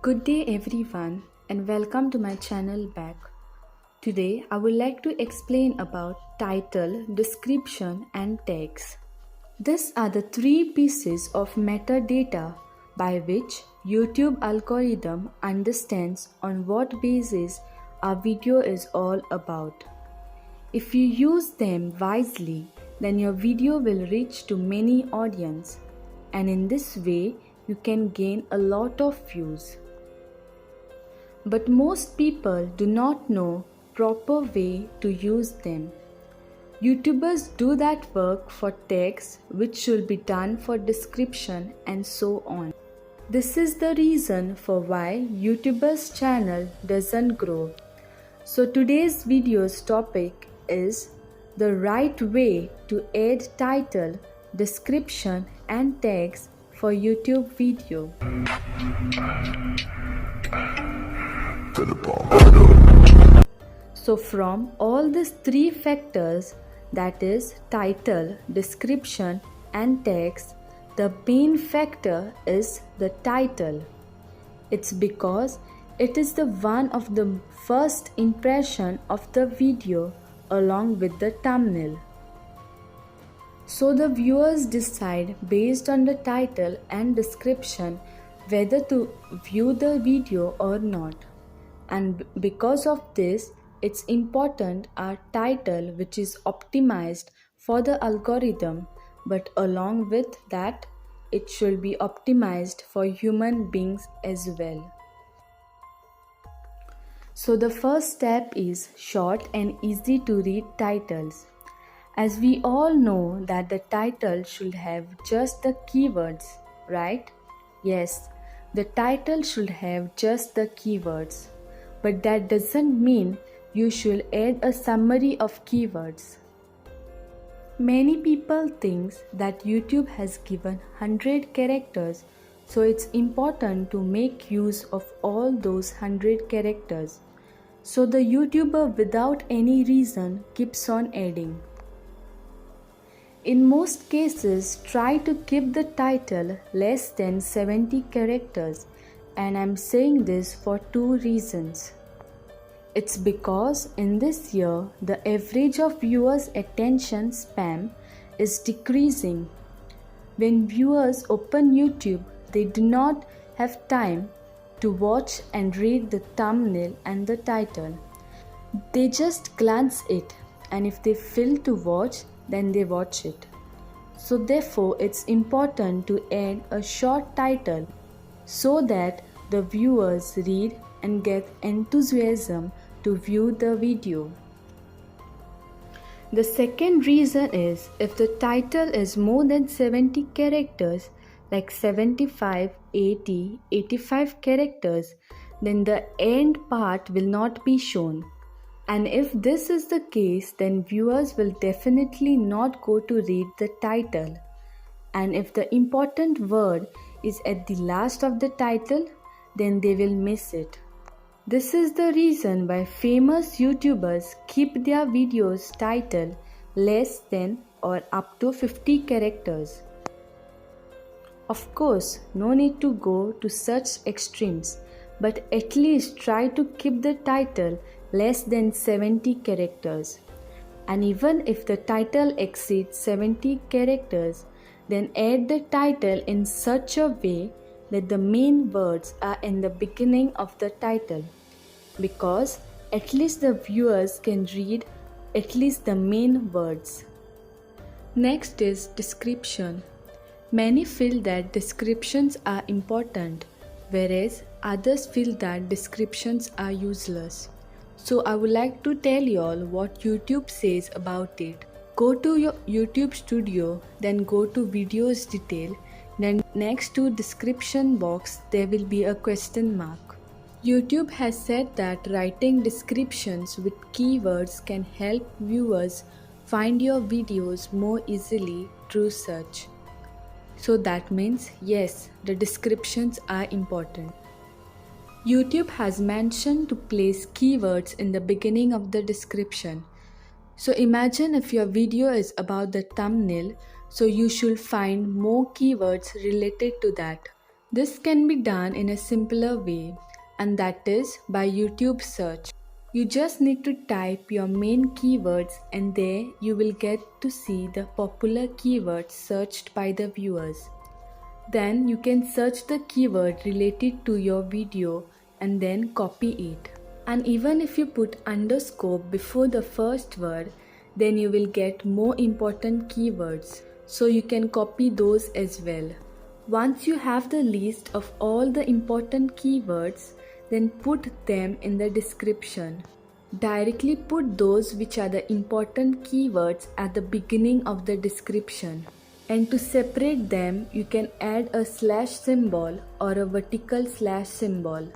Good day everyone and welcome to my channel back. Today I would like to explain about title, description and text. These are the three pieces of metadata by which YouTube algorithm understands on what basis a video is all about. If you use them wisely, then your video will reach to many audience and in this way you can gain a lot of views. But most people do not know proper way to use them. YouTubers do that work for text which should be done for description and so on. This is the reason for why YouTubers channel doesn't grow. So today's video's topic is the right way to add title, description and text for YouTube video. So from all these three factors, that is title, description and text, the main factor is the title. It's because it is the one of the first impression of the video along with the thumbnail. So the viewers decide based on the title and description whether to view the video or not. And because of this, it's important our title which is optimized for the algorithm, but along with that, it should be optimized for human beings as well. So the first step is short and easy to read titles. As we all know that the title should have just the keywords, right? Yes, the title should have just the keywords. But that doesn't mean you should add a summary of keywords. Many people think that YouTube has given 100 characters, so it's important to make use of all those 100 characters. So the YouTuber without any reason keeps on adding. In most cases, try to keep the title less than 70 characters. And I'm saying this for two reasons. It's because in this year, the average of viewers' attention span is decreasing. When viewers open YouTube, they do not have time to watch and read the thumbnail and the title. They just glance it, and if they fail to watch, then they watch it. So therefore, it's important to add a short title so that the viewers read and get enthusiasm to view the video. The second reason is if the title is more than 70 characters, like 75, 80, 85 characters, then the end part will not be shown. And if this is the case, then viewers will definitely not go to read the title. And if the important word is at the last of the title, then they will miss it. This is the reason why famous YouTubers keep their videos title less than or up to 50 characters. Of course, no need to go to such extremes, but at least try to keep the title less than 70 characters. And even if the title exceeds 70 characters, then add the title in such a way that the main words are in the beginning of the title, because at least the viewers can read at least the main words. Next is description. Many feel that descriptions are important, whereas others feel that descriptions are useless. So I would like to tell you all what YouTube says about it. Go to your YouTube studio, then go to videos detail, then next to description box there will be a question mark. YouTube has said that writing descriptions with keywords can help viewers find your videos more easily through search. So that means yes, the descriptions are important. YouTube has mentioned to place keywords in the beginning of the description. So imagine if your video is about the thumbnail, so you should find more keywords related to that. This can be done in a simpler way, and that is by YouTube search. You just need to type your main keywords and there you will get to see the popular keywords searched by the viewers. Then you can search the keyword related to your video and then copy it. And even if you put underscore before the first word, then you will get more important keywords. So you can copy those as well. Once you have the list of all the important keywords, then put them in the description. Directly put those which are the important keywords at the beginning of the description. And to separate them, you can add a slash symbol or a vertical slash symbol.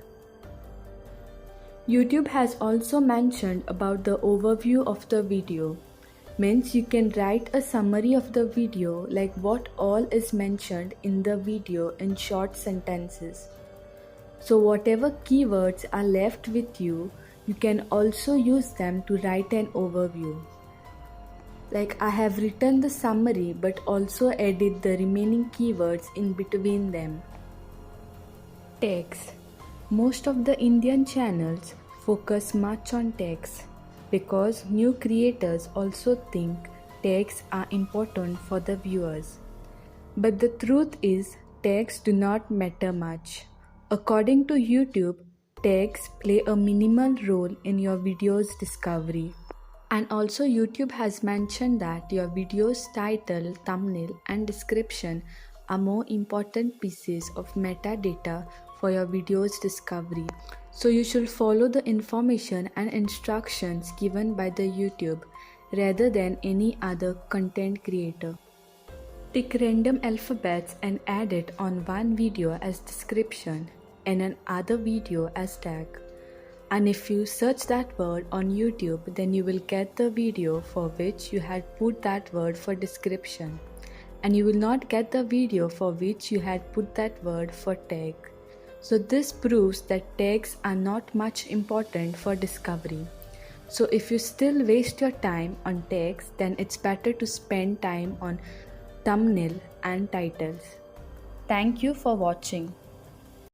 YouTube has also mentioned about the overview of the video. Means you can write a summary of the video like what all is mentioned in the video in short sentences. So whatever keywords are left with you, you can also use them to write an overview. Like I have written the summary but also added the remaining keywords in between them. Tags. Most of the Indian channels focus much on tags because new creators also think tags are important for the viewers. But the truth is, tags do not matter much. According to YouTube, tags play a minimal role in your video's discovery. And also YouTube has mentioned that your video's title, thumbnail and description are more important pieces of metadata for your video's discovery. So you should follow the information and instructions given by the YouTube rather than any other content creator. Take random alphabets and add it on one video as description and another video as tag. And if you search that word on YouTube, then you will get the video for which you had put that word for description. And you will not get the video for which you had put that word for tag. So this proves that tags are not much important for discovery. So if you still waste your time on tags, then it's better to spend time on thumbnail and titles. Thank you for watching.